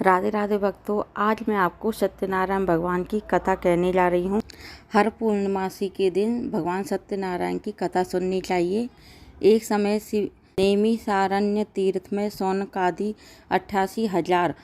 राधे राधे भक्तों, आज मैं आपको सत्यनारायण भगवान की कथा कहने जा रही हूँ। हर पूर्णमासी के दिन भगवान सत्यनारायण की कथा सुननी चाहिए। एक समय नैमिषारण्य तीर्थ में शौनकादि 88,000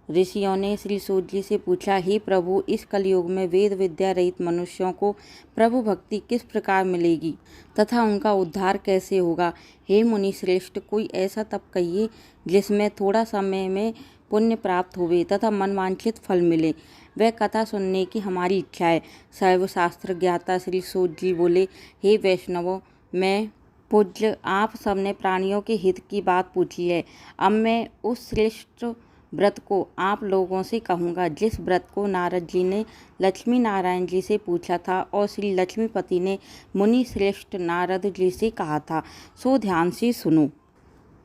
ऋषियों ने श्री सूत जी से पूछा, हे प्रभु, इस कलयुग में वेद विद्या रहित मनुष्यों को प्रभु भक्ति किस प्रकार मिलेगी तथा उनका उद्धार कैसे होगा। हे मुनि श्रेष्ठ, कोई ऐसा तप कहिए जिसमें थोड़ा समय में पुण्य प्राप्त होवे तथा मनवांछित फल मिले। वह कथा सुनने की हमारी इच्छा है। शैव शास्त्र ज्ञाता श्री सूत जी बोले, हे वैष्णवों, मैं पूज्य, आप सबने प्राणियों के हित की बात पूछी है। अब मैं उस श्रेष्ठ व्रत को आप लोगों से कहूँगा जिस व्रत को नारद जी ने लक्ष्मी नारायण जी से पूछा था और श्री लक्ष्मीपति ने मुनि श्रेष्ठ नारद जी से कहा था। सो ध्यान से सुनो।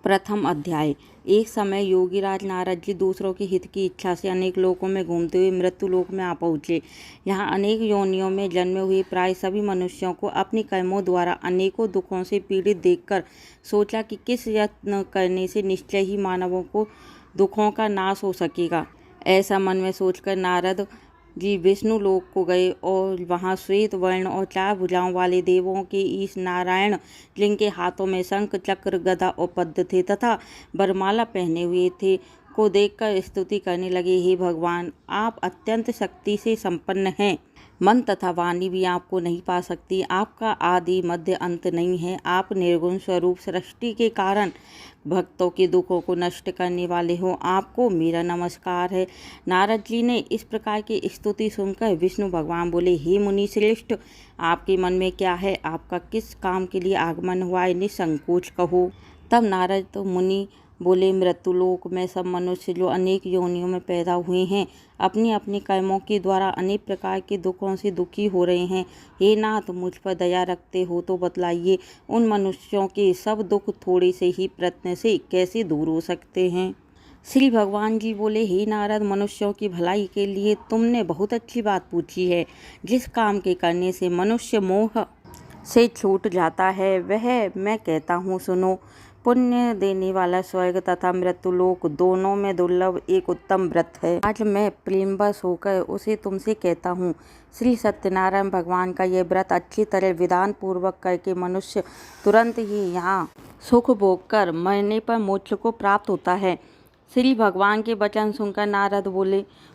प्रथम अध्याय। एक समय योगीराज नारद जी दूसरों के हित की इच्छा से अनेक लोकों में घूमते हुए मृत्यु लोक में आ पहुँचे। यहाँ अनेक योनियों में जन्मे हुए प्राय सभी मनुष्यों को अपनी कर्मों द्वारा अनेकों दुखों से पीड़ित देखकर सोचा कि किस यत्न करने से निश्चय ही मानवों को दुखों का नाश हो सकेगा। ऐसा मन में सोचकर नारद जी विष्णु लोक को गए और वहाँ श्वेत वर्ण और 4 भुजाओं वाले देवों के ईश नारायण, जिनके हाथों में शंख चक्र गदा और पद्म थे तथा वरमाला पहने हुए थे, को देखकर स्तुति करने लगे। हे भगवान, आप अत्यंत शक्ति से संपन्न हैं। मन तथा वाणी भी आपको नहीं पा सकती। आपका आदि मध्य अंत नहीं है। आप निर्गुण स्वरूप सृष्टि के कारण भक्तों के दुखों को नष्ट करने वाले हो। आपको मेरा नमस्कार है। नारद जी ने इस प्रकार की स्तुति सुनकर विष्णु भगवान बोले, हे मुनि श्रेष्ठ, आपके मन में क्या है? आपका किस काम के लिए आगमन हुआ है? निसंकोच कहो। तब नारद मुनि बोले, मृत्युलोक में सब मनुष्य जो अनेक योनियों में पैदा हुए हैं, अपनी अपनी कर्मों के द्वारा अनेक प्रकार के दुखों से दुखी हो रहे हैं। हे नाथ, मुझ पर दया रखते हो तो बतलाइए, उन मनुष्यों के सब दुख थोड़े से ही प्रयत्न से कैसे दूर हो सकते हैं? श्री भगवान जी बोले, हे नारद, मनुष्यों की भलाई के लिए तुमने बहुत अच्छी बात पूछी है। जिस काम के करने से मनुष्य मोह से छूट जाता है वह मैं कहता हूँ, सुनो। पुण्य देने वाला स्वर्ग तथा मृत्युलोक दोनों में दुर्लभ एक उत्तम व्रत है। आज मैं प्रेमवश होकर उसे तुमसे कहता हूँ। श्री सत्यनारायण भगवान का यह व्रत अच्छी तरह विधान पूर्वक करके मनुष्य तुरंत ही यहाँ सुख भोग कर मरने पर मोक्ष को प्राप्त होता है। श्री भगवान के वचन सुनकर नारद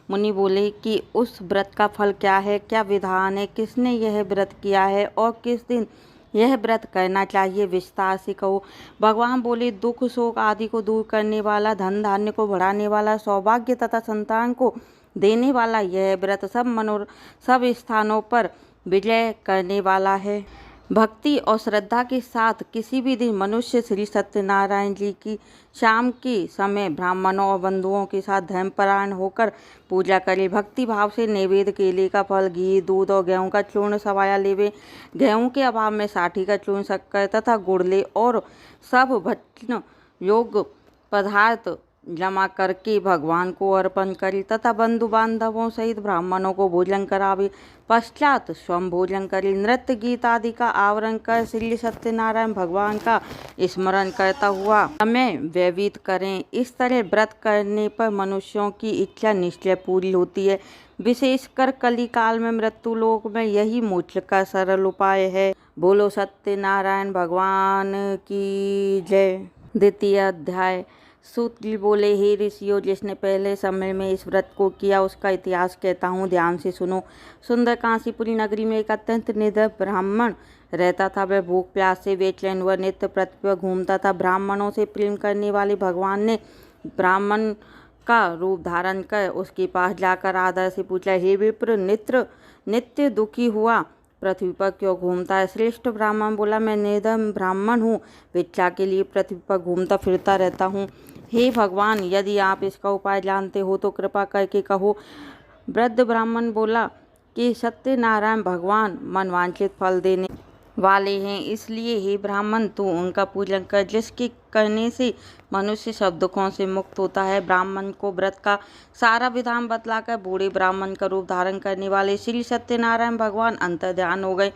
मुनि बोले कि उस व्रत का फल क्या है, क्या विधान है, किसने यह व्रत किया है और किस दिन यह व्रत करना चाहिए, विस्तार से कहो। भगवान बोले, दुख शोक आदि को दूर करने वाला, धन धान्य को बढ़ाने वाला, सौभाग्य तथा संतान को देने वाला यह व्रत सब स्थानों पर विजय करने वाला है। भक्ति और श्रद्धा के साथ किसी भी दिन मनुष्य श्री सत्यनारायण जी की शाम के समय ब्राह्मणों और बंधुओं के साथ धर्मपरायण होकर पूजा करे। भक्ति भाव से नैवेद्य केले का फल, घी, दूध और गेहूं का चूर्ण सवाया लेवे। गेहूं के अभाव में साठी का चूर्ण, शक्कर तथा गुड़ ले और सब भक्षण योग्य पदार्थ जमा करके भगवान को अर्पण करे तथा बंधु बांधवों सहित ब्राह्मणों को भोजन करावे। पश्चात स्वयं भोजन करे। नृत्य गीत आदि का आवरण कर श्री सत्यनारायण भगवान का स्मरण करता हुआ समय व्यतीत करें। इस तरह व्रत करने पर मनुष्यों की इच्छा निश्चय पूरी होती है। विशेषकर कली काल में मृत्युलोक में यही मोक्ष का सरल उपाय है। बोलो सत्यनारायण भगवान की जय। द्वितीय अध्याय। सूत जी बोले, हे ऋषियों, जिसने पहले समय में इस व्रत को किया उसका इतिहास कहता हूँ, ध्यान से सुनो। सुंदर काशीपुरी नगरी में एक अत्यंत निडर ब्राह्मण रहता था। वह भूख प्यास से बेचैन हुआ नित्य पृथ्वी पर घूमता था। ब्राह्मणों से प्रेम करने वाले भगवान ने ब्राह्मण का रूप धारण कर उसके पास जाकर आदर से पूछा, हे विप्र, नित्य दुखी हुआ पृथ्वी पर क्यों घूमता है? श्रेष्ठ ब्राह्मण बोला, मैं निर्धन ब्राह्मण हूँ, भिक्षा के लिए पृथ्वी पर घूमता फिरता रहता हूँ। हे भगवान, यदि आप इसका उपाय जानते हो तो कृपा करके कहो। वृद्ध ब्राह्मण बोला कि सत्यनारायण भगवान मनवांछित फल देने वाले हैं, इसलिए हे ब्राह्मण, तू उनका पूजन कर, जिसके करने से मनुष्य सब दुखों से मुक्त होता है। ब्राह्मण को व्रत का सारा विधान बतलाकर बूढ़े ब्राह्मण का रूप धारण करने वाले श्री सत्यनारायण भगवान अंतर्ध्यान हो गए।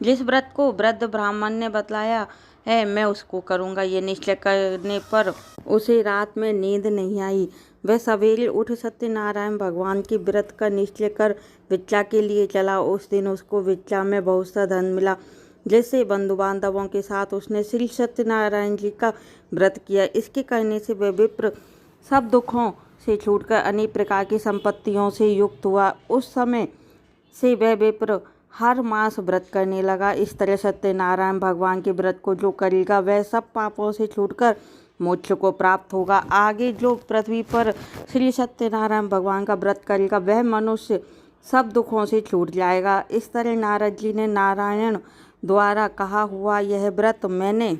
जिस व्रत को वृद्ध ब्राह्मण ने बतलाया है मैं उसको करूँगा, ये निश्चय करने पर उसे रात में नींद नहीं आई। वह सवेरे उठ सत्यनारायण भगवान के व्रत का निश्चय कर भिक्षा के लिए चला। उस दिन उसको भिक्षा में बहुत सा धन मिला, जिससे बंधु बांधवों के साथ उसने श्री सत्यनारायण जी का व्रत किया। इसके करने से वह विप्र सब दुखों से छूटकर अनेक प्रकार की संपत्तियों से युक्त हुआ। उस समय से वह विप्र हर मास व्रत करने लगा। इस तरह सत्यनारायण भगवान के व्रत को जो करेगा वह सब पापों से छूटकर मोक्ष को प्राप्त होगा। आगे जो पृथ्वी पर श्री सत्यनारायण भगवान का व्रत करेगा वह मनुष्य सब दुखों से छूट जाएगा। इस तरह नारद जी ने नारायण द्वारा कहा हुआ यह व्रत मैंने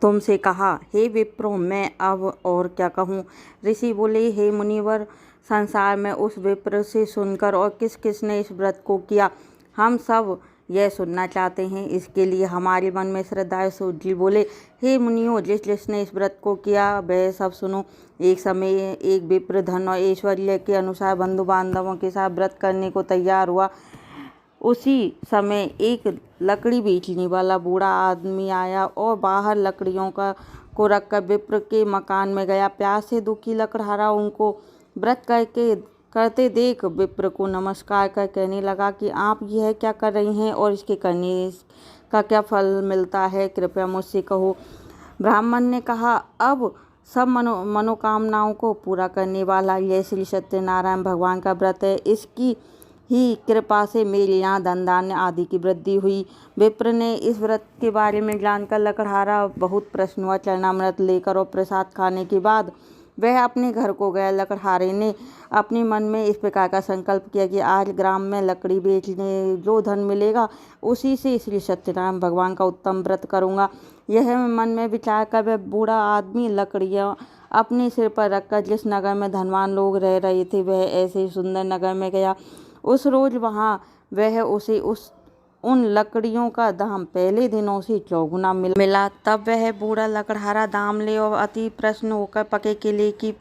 तुमसे कहा। हे विप्रो, मैं अब और क्या कहूँ। ऋषि बोले, हे मुनिवर, संसार में उस विप्र से सुनकर और किस किसने इस व्रत को किया, हम सब यह सुनना चाहते हैं। इसके लिए हमारे मन में श्रद्धा है। सूत जी बोले, हे मुनियों, जिसने इस व्रत को किया वह सब सुनो। एक समय एक विप्र धन और ऐश्वर्य के अनुसार बंधु बांधवों के साथ व्रत करने को तैयार हुआ। उसी समय एक लकड़ी बेचने वाला बूढ़ा आदमी आया और बाहर लकड़ियों को रखकर विप्र के मकान में गया। प्यास से दुखी लकड़हारा उनको व्रत करते देख विप्र को नमस्कार कर कहने लगा कि आप यह क्या कर रही हैं और इसके करने का क्या फल मिलता है, कृपया मुझसे कहो। ब्राह्मण ने कहा, अब सब मनोकामनाओं को पूरा करने वाला यह श्री सत्यनारायण भगवान का व्रत है। इसकी ही कृपा से मेरे यहाँ धन धान्य आदि की वृद्धि हुई। विप्र ने इस व्रत के बारे में जानकर लकड़हारा बहुत प्रसन्न हुआ। चरणामृत लेकर और प्रसाद खाने के बाद वह अपने घर को गया। लकड़हारे ने अपने मन में इस प्रकार का संकल्प किया कि आज ग्राम में लकड़ी बेचने जो धन मिलेगा उसी से श्री सत्यनारायण भगवान का उत्तम व्रत करूँगा। यह मन में विचार कर वह बूढ़ा आदमी लकड़ियाँ अपने सिर पर रखकर जिस नगर में धनवान लोग रह रहे थे वह ऐसे सुंदर नगर में गया। उस रोज वहाँ वह उसे उन लकड़ियों का दाम पहले दिनों से चौगुना मिला। तब वह बूढ़ा लकड़हारा दाम ले और अति प्रसन्न होकर पके केले की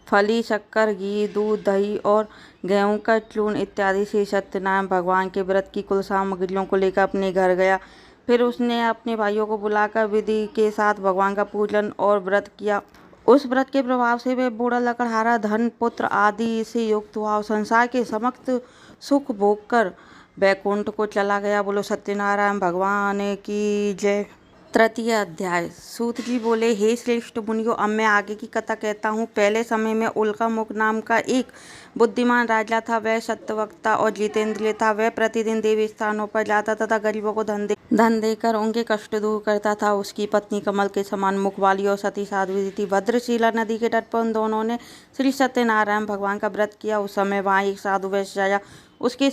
फली, शक्कर, घी, दूध, दही और गेहूं का चूर्ण इत्यादि से सत्यनारायण भगवान के व्रत की कुल सामग्रियों को लेकर अपने घर गया। फिर उसने अपने भाइयों को बुलाकर विधि के साथ भगवान का पूजन और व्रत किया। उस व्रत के प्रभाव से वह बूढ़ा लकड़हारा धन, पुत्र आदि से युक्त हुआ और संसार के समस्त सुख भोग कर वैकुंठ को चला गया। बोलो सत्यनारायण भगवान की जय। तृतीय अध्याय। सूत जी बोले, हे श्रेष्ठ मुनियों, अब मैं आगे की कथा कहता हूँ। पहले समय में उल्कामुख नाम का एक बुद्धिमान राजा था। वह सत्यवक्ता और जितेंद्रिय था। वह प्रतिदिन देवी स्थानों पर जाता तथा गरीबों को धन देकर उनके कष्ट दूर करता था। उसकी पत्नी कमल के समान मुख वाली और सती साध्वी थी। भद्रशिला नदी के तट पर उन दोनों ने श्री सत्यनारायण भगवान का व्रत किया। उस समय वहाँ एक साधु वैश्य आया। उसके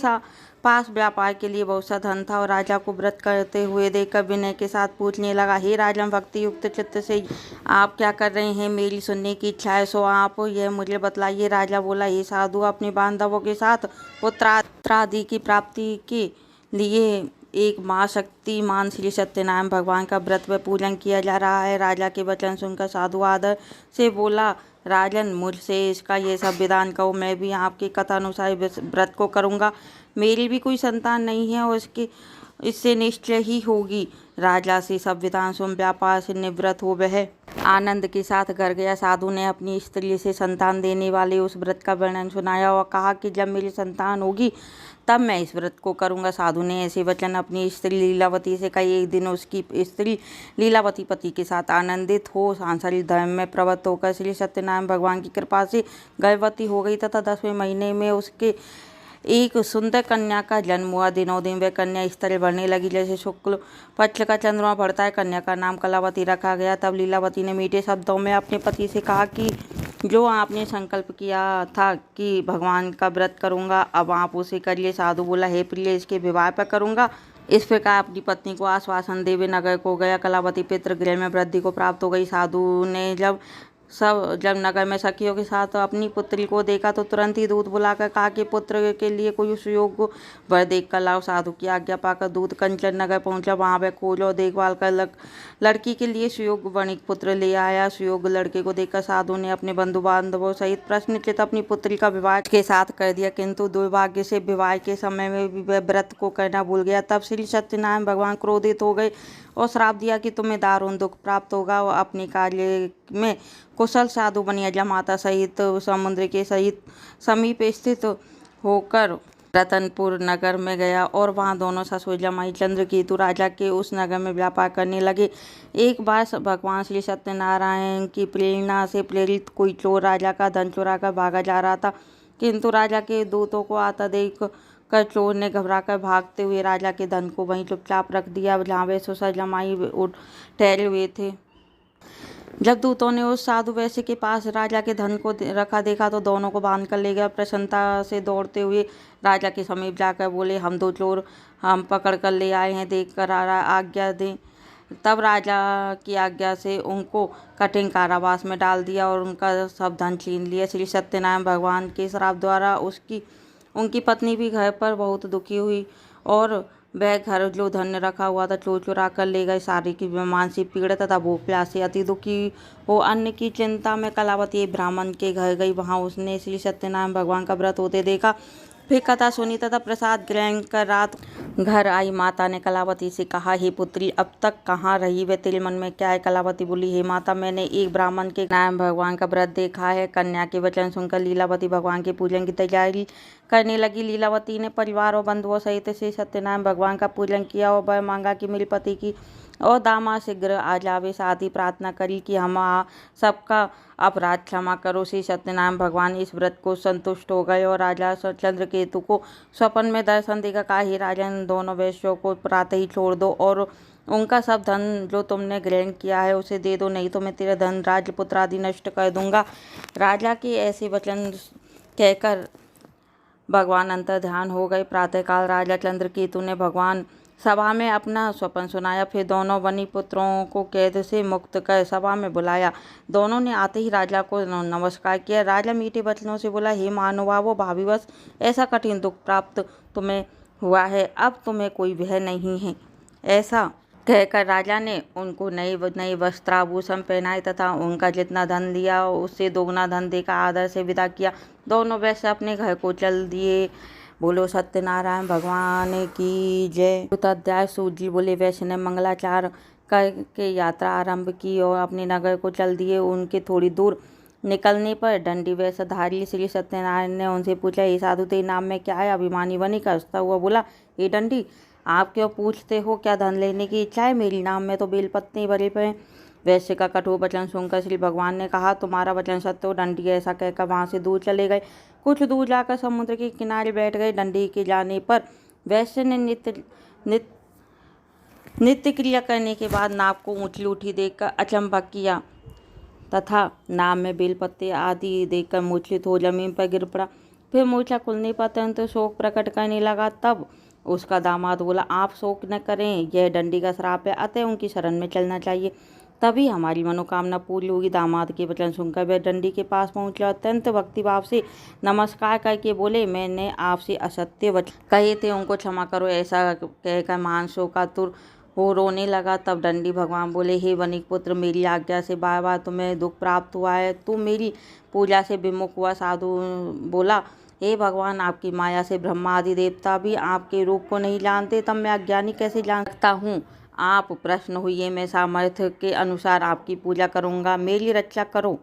पास व्यापार के लिए बहुत सा धन था और राजा को व्रत करते हुए देखकर विनय के साथ पूछने लगा, हे राजन, भक्ति युक्त चित्त से आप क्या कर रहे हैं? मेरी सुनने की इच्छा है, सो आप यह मुझे बतलाइए। राजा बोला, हे साधु, अपने बांधवों के साथ पुत्र आदि की प्राप्ति के लिए एक महाशक्तिमान श्री सत्यनारायण भगवान का व्रत व पूजन किया जा रहा है। राजा के वचन सुनकर साधु आदर से बोला, राजन, मुझसे इसका ये सब विधान कहो, मैं भी आपकी कथा अनुसार व्रत को करूँगा। मेरी भी कोई संतान नहीं है और इससे निश्चय ही होगी। राजा से सब विधान सुन व्यापार से निवृत्त हो वह आनंद के साथ घर गया। साधु ने अपनी स्त्री से संतान देने वाले उस व्रत का वर्णन सुनाया और कहा कि जब मेरी संतान होगी तब मैं इस व्रत को करूँगा। साधु ने ऐसे वचन अपनी स्त्री लीलावती से कही। एक दिन उसकी स्त्री लीलावती पति के साथ आनंदित हो सांसारिक धर्म में प्रवृत्त होकर श्री सत्यनारायण भगवान की कृपा से गर्भवती हो गई तथा 10वें महीने में उसके एक सुंदर कन्या का जन्म हुआ। दिनों दिन वह कन्या इस तरह बढ़ने लगी जैसे शुक्ल पक्ष का चंद्रमा बढ़ता है। कन्या का नाम कलावती रखा गया। तब लीलावती ने मीठे शब्दों में अपने पति से कहा कि जो आपने संकल्प किया था कि भगवान का व्रत करूंगा, अब आप उसे करिए। साधु बोला, हे प्रिय, इसके विवाह पर करूंगा। इस प्रकार अपनी पत्नी को आश्वासन देवे नगर को गया। कलावती पितृगृह में वृद्धि को प्राप्त हो गई। साधु ने जब नगर में सखियों के साथ अपनी पुत्री को देखा तो तुरंत ही दूत बुलाकर कहा कि पुत्र के लिए कोई सुयोग्य वर देख कर लाओ। साधु की आज्ञा पाकर दूत कंचन नगर पहुंचा। वहां वह खोज और देखभाल कर लड़की के लिए सुयोग्य वणिक पुत्र ले आया। सुयोग्य लड़के को देखकर साधु ने अपने बंधु बांधवों सहित प्रश्नचित अपनी पुत्री का विवाह के साथ कर दिया, किंतु दुर्भाग्य से विवाह के समय में भी वह व्रत को करना भूल गया। तब श्री सत्यनारायण भगवान क्रोधित हो गए और श्राप दिया कि तुम्हें दारुण दुख प्राप्त होगा और अपने कार्य में कुशल साधु बनिया माता सहित समुद्र के समीप स्थित होकर रतनपुर नगर में गया और वहां दोनों ससुर जमाई चंद्रकेतु राजा के उस नगर में व्यापार करने लगे। एक बार भगवान श्री सत्यनारायण की प्रेरणा से प्रेरित कोई चोर राजा का धन चुरा कर भागा जा रहा था, किंतु राजा के दूतों को आता देख कर चोर ने घबराकर भागते हुए राजा के धन को वहीं चुपचाप रख दिया जहाँ वे ससुर जमाई ठहरे हुए थे। जब दूतों ने उस साधु वैश्य के पास राजा के धन को रखा देखा तो दोनों को बांध कर ले गया। प्रसन्नता से दौड़ते हुए राजा के समीप जाकर बोले, हम दो चोर हम पकड़ कर ले आए हैं, देख कर आज्ञा दें। तब राजा की आज्ञा से उनको कठिन कारावास में डाल दिया और उनका सब धन छीन लिया। श्री सत्यनारायण भगवान के श्राप द्वारा उनकी पत्नी भी घर पर बहुत दुखी हुई और वह घर जो धन रखा हुआ था चोर चुरा कर ले गए। शारीरिक मानसिक पीड़ा तथा भूख प्यास से अति दुखी हो अन्न की चिंता में कलावती ब्राह्मण के घर गई। वहां उसने श्री सत्यनारायण भगवान का व्रत होते देखा। फिर कथा सुनी तथा प्रसाद ग्रहण कर रात घर आई। माता ने कलावती से कहा, हे पुत्री, अब तक कहाँ रही? वे तेरे मन में क्या है? कलावती बोली, हे माता, मैंने एक ब्राह्मण के नारायण भगवान का व्रत देखा है। कन्या के वचन सुनकर लीलावती भगवान के पूजन की तैयारी करने लगी। लीलावती ने परिवार और बंधुओं सहित श्री सत्यनारायण भगवान का पूजन किया और वह मांगा कि मेरे पति की और दामाद शीघ्र आ जावे। साथ ही प्रार्थना करी कि हम सबका अपराध क्षमा करो। श्री सत्यनारायण भगवान इस व्रत को संतुष्ट हो गए और राजा चंद्रकेतु को स्वप्न में दर्शन देकर कहा, हे राजन, दोनों वैश्यों को प्रातः ही छोड़ दो और उनका सब धन जो तुमने ग्रहण किया है उसे दे दो, नहीं तो मैं तेरा धन राज्य पुत्र आदि नष्ट कर दूंगा। राजा के ऐसे वचन कहकर भगवान अंतर ध्यान हो गए। प्रातःकाल राजा चंद्रकेतु ने भगवान सभा में अपना स्वप्न सुनाया। फिर दोनों वनी पुत्रों को कैद से मुक्त कर सभा में बुलाया। दोनों ने आते ही राजा को नमस्कार किया। राजा मीठे वचनों से बोला, हे महानुभावों, भावीवश ऐसा कठिन दुख प्राप्त तुम्हें हुआ है, अब तुम्हें कोई भय नहीं है। ऐसा कहकर राजा ने उनको नए वस्त्राभूषण पहनाए तथा उनका जितना धन दिया उससे दोगुना धन देकर आदर से विदा किया। दोनों वैश्य अपने घर को चल दिए। बोलो सत्यनारायण भगवान की जय। अध्याय सूत जी बोले, वैश्य ने मंगलाचार करके यात्रा आरंभ की और अपने नगर को चल दिए। उनके थोड़ी दूर निकलने पर दंडी वेशधारी श्री सत्यनारायण ने उनसे पूछा, हे साधु, तेरे नाम में क्या है? अभिमानी बनी का हंसता हुआ बोला, हे दंडी, आप क्यों पूछते हो? क्या धन लेने की इच्छा है? मेरी नाम में तो बेलपत्ते भरे पे। वैश्य का कठोर वचन सुनकर श्री भगवान ने कहा, तुम्हारा वचन सत्य हो। दंडी ऐसा कहकर वहां से दूर चले गए। कुछ दूर जाकर समुद्र के किनारे बैठ गए। दंडी के जाने पर वैश्य ने नित्य क्रिया करने के बाद नाव को ऊंची उठी देखकर अचंभा किया तथा नाव में बेलपत्ते आदि देखकर मूर्छित हो जमीन पर गिर पड़ा। फिर मूर्छा खुलने पर अत्यंत शोक प्रकट करने लगा। तब उसका दामाद बोला, आप शोक न करें, यह दंडी का श्राप है, अतः उनकी शरण में चलना चाहिए, तभी हमारी मनोकामना पूरी होगी। दामाद के वचन सुनकर वह दंडी के पास पहुंचे और अत्यंत भक्तिभाव से नमस्कार करके बोले, मैंने आपसे असत्य वचन कहे थे, उनको क्षमा करो। ऐसा कहकर महान शोकातुर हो रोने लगा। तब दंडी भगवान बोले, हे वनिक पुत्र, मेरी आज्ञा से बार बार तुम्हें दुख प्राप्त हुआ है, तू मेरी पूजा से विमुख हुआ। साधु बोला, हे भगवान, आपकी माया से ब्रह्मा आदि देवता भी आपके रूप को नहीं जानते, तब मैं अज्ञानी कैसे जान सकता हूँ? आप प्रश्न हुई, मैं सामर्थ्य के अनुसार आपकी पूजा करूँगा, मेरी रक्षा करो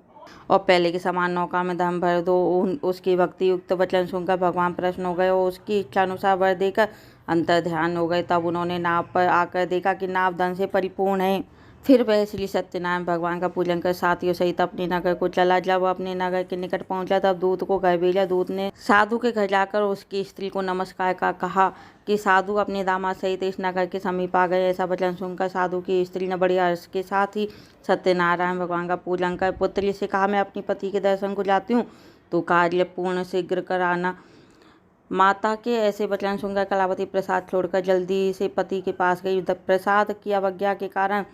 और पहले के समान नौका में धन भर दो। उसकी भक्ति युक्त वचन सुनकर भगवान प्रसन्न हो गए और उसकी इच्छा अनुसार वर देकर अंतर ध्यान हो गए। तब उन्होंने नाव पर आकर देखा कि नाव धन से परिपूर्ण है। फिर वह श्री सत्यनारायण भगवान का पूजन कर साथियों सहित अपने नगर को चला। जब वह अपने नगर के निकट पहुंचा तब दूत को घर भेजा। दूत ने साधु के घर जाकर उसकी स्त्री को नमस्कार का कहा कि साधु अपने दामाद सहित इस नगर के समीप आ गए। ऐसा वचन सुनकर साधु की स्त्री ने बड़ी हर्ष के साथ ही सत्यनारायण भगवान का पूजन कर पुत्री से कहा, मैं अपने पति के दर्शन को जाती हूँ, तो कार्य पूर्ण शीघ्र कराना। माता के ऐसे वचन सुनकर कलावती प्रसाद छोड़कर जल्दी से पति के पास गई। प्रसाद की अवज्ञा के कारण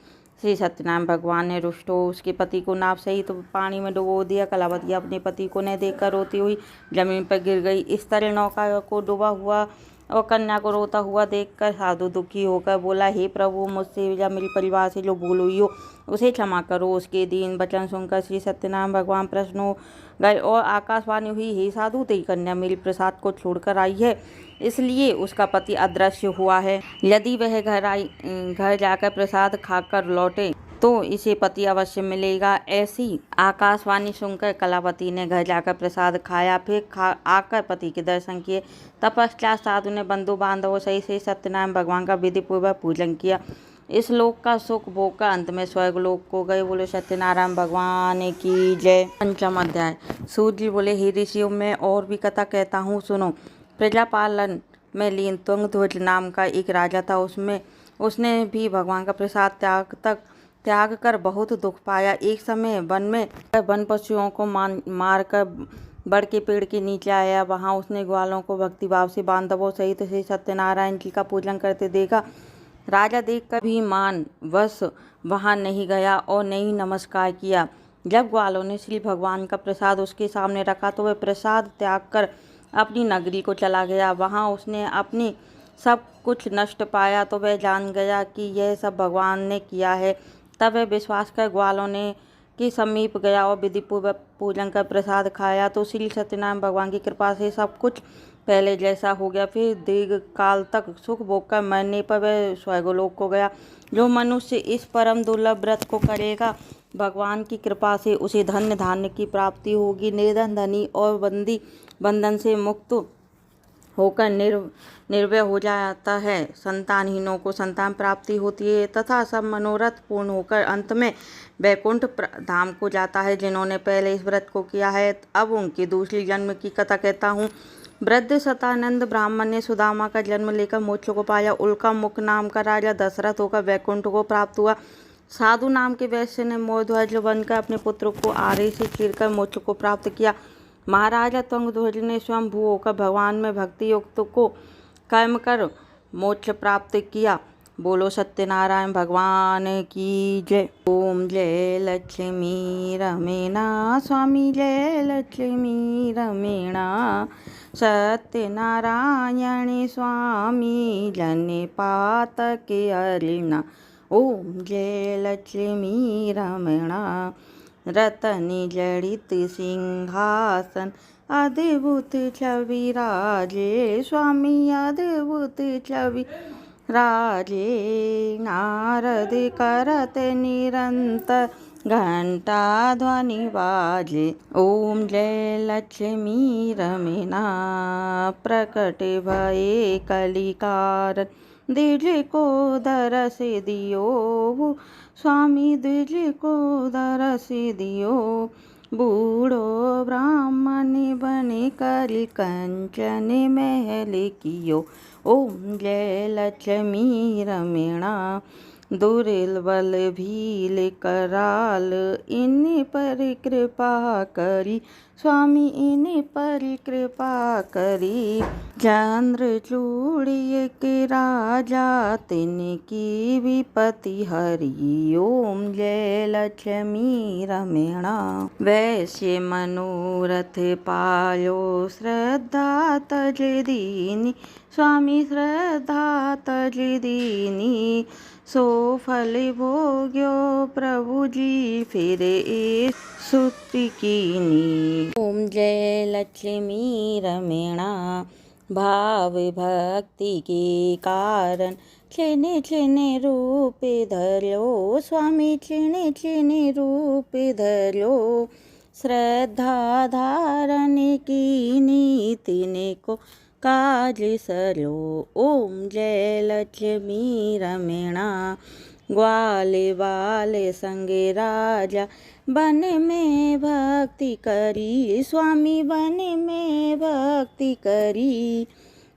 श्री सत्यनारायण भगवान ने रुष्ट हो उसके पति को नाव सहित पानी में डुबो दिया। कलावती अपने पति को न देखकर रोती हुई जमीन पर गिर गई। इस तरह नौका को डूबा हुआ और कन्या को रोता हुआ देखकर साधु दुखी होकर बोला, हे प्रभु, मुझसे या मेरे परिवार से जो भूल हुई हो उसे क्षमा करो। उसके दीन वचन सुनकर श्री सत्यनारायण भगवान प्रसन्न हो गए और आकाशवाणी हुई, हे साधु, तेरी कन्या मेरे प्रसाद को छोड़कर आई है, इसलिए उसका पति अदृश्य हुआ है। यदि वह घर जाकर प्रसाद खाकर लौटे तो इसे पति अवश्य मिलेगा। ऐसी आकाशवाणी सुनकर कलावती ने घर जाकर प्रसाद खाया, फिर आकर पति के दर्शन किए। तपश्चात साधु ने बंधु बांधवों सहित श्री सत्यनारायण भगवान का विधि पूर्वक पूजन किया। इस लोक का सुख भोग कर अंत में स्वर्ग लोक को गए। बोले सत्यनारायण भगवान की जय। पंचम अध्याय। सूत जी बोले, हे ऋषियों, मैं और भी कथा कहता हूँ, सुनो। प्रजापालन में लीन तुंगध्वज नाम का एक राजा था। उसने भी भगवान का प्रसाद त्याग कर बहुत दुख पाया। एक समय वन में वन पशुओं को मार कर बड़ के पेड़ के नीचे आया। वहां उसने ग्वालों को भक्तिभाव से बांधवों सहित श्री सत्यनारायण जी का पूजन करते देखा। राजा देखकर भी मान वश वहां नहीं गया और नहीं नमस्कार किया। जब ग्वालों ने श्री भगवान का प्रसाद उसके सामने रखा तो वह प्रसाद त्याग कर अपनी नगरी को चला गया। वहां उसने अपनी सब कुछ नष्ट पाया तो वह जान गया कि यह सब भगवान ने किया है। तब वह विश्वास कर ग्वालों ने के समीप गया और विधि पूर्वक पूजन कर प्रसाद खाया तो श्री सत्यनारायण भगवान की कृपा से सब कुछ पहले जैसा हो गया। फिर दीर्घ काल तक सुख भोग कर मरने पर वह स्वर्गलोक को गया। जो मनुष्य इस परम दुर्लभ व्रत को करेगा, भगवान की कृपा से उसे धन्य धान्य की प्राप्ति होगी। निर्धन धनी और बंदी बंधन से मुक्त होकर निर्भय हो जाता है। संतानहीनों को संतान प्राप्ति होती है तथा सब मनोरथ पूर्ण होकर अंत में वैकुंठ धाम को जाता है। जिन्होंने पहले इस व्रत को किया है, अब उनकी दूसरी जन्म की कथा कहता हूँ। वृद्ध सतानंद ब्राह्मण ने सुदामा का जन्म लेकर मोक्ष को पाया। उल्का मुख नाम का राजा दशरथ होकर वैकुंठ को प्राप्त हुआ। साधु नाम के वैश्य ने मोरध्वज बनकर अपने पुत्र को आरे से चीरकर मोक्ष को प्राप्त किया। महाराजा तुंगध्वज ने स्वयं भू होकर भगवान में भक्ति युक्त को कर्म कर मोक्ष प्राप्त किया। बोलो सत्यनारायण भगवान की जय। ओम जय लक्ष्मी रमेणा स्वामी, जय लक्ष्मी रमेणा सत्यनारायण स्वामी, जन पातके हरिणा। ओम जय लक्ष्मी रमणा रतन जड़ित सिंहासन, अद्भुत छवि राजे स्वामी, अद्भुत छवि राजे। नारद करत निरंतर घंटा ध्वनि बाजे। ओम जय लक्ष्मी रमणा प्रकट भये कलिकार, द्विज को दरस दियो स्वामी, द्विज को दरस दियो। बूढ़ो ब्राह्मण बने कर कंचन महल कियो। ओम जय लक्ष्मी रमणा दुर्बल भील कराल, इन पर कृपा करी स्वामी, इन पर कृपा करी। चंद्रचूड़ के राजा तिनकी विपत्ति हरि। ओम जय लक्ष्मी रमणा वैश्य मनोरथ पायो, श्रद्धा तज दीनी स्वामी, श्रद्धा तज दीनी। सो फल भोग्यो प्रभु जी, फिर स्तुति कीनी। ओम जय लक्ष्मी रमणा भाव भक्ति के कारण, क्षण क्षण रूप धरो स्वामी, क्षण क्षण रूप धरो। श्रद्धा धारण की नीति को काज सरो। ओम जय लक्ष्मी रमणा ग्वाले वाले संगे राजा, वन में भक्ति करी स्वामी, वन में भक्ति करी।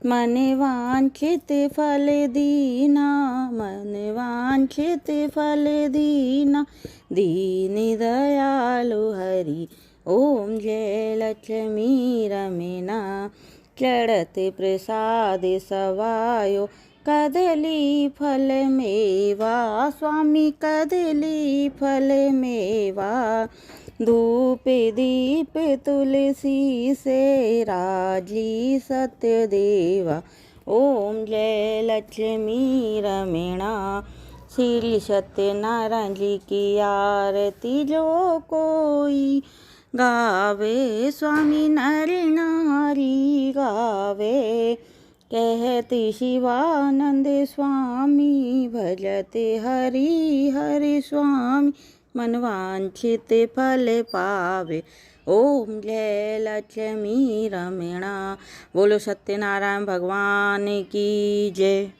मन वांछित फल दीना, मन वांछित फल दीना, दीन दयालु हरि। ओम जय लक्ष्मी रमणा चढ़त प्रसाद सवायो, कदली फल मेवा स्वामी, कदली फल मेवा। धूप दीप तुलसी से राजी सत्यदेवा। ओम जय लक्ष्मी रमणा श्री सत्यनारायण जी की आरती जो कोई गावे स्वामी, नर नारी गावे। कहते शिवानंद स्वामी भजते हरि हरि स्वामी मनवांछित फल पावे। ओम जय लक्ष्मी रमणा। बोलो सत्यनारायण भगवान की जय।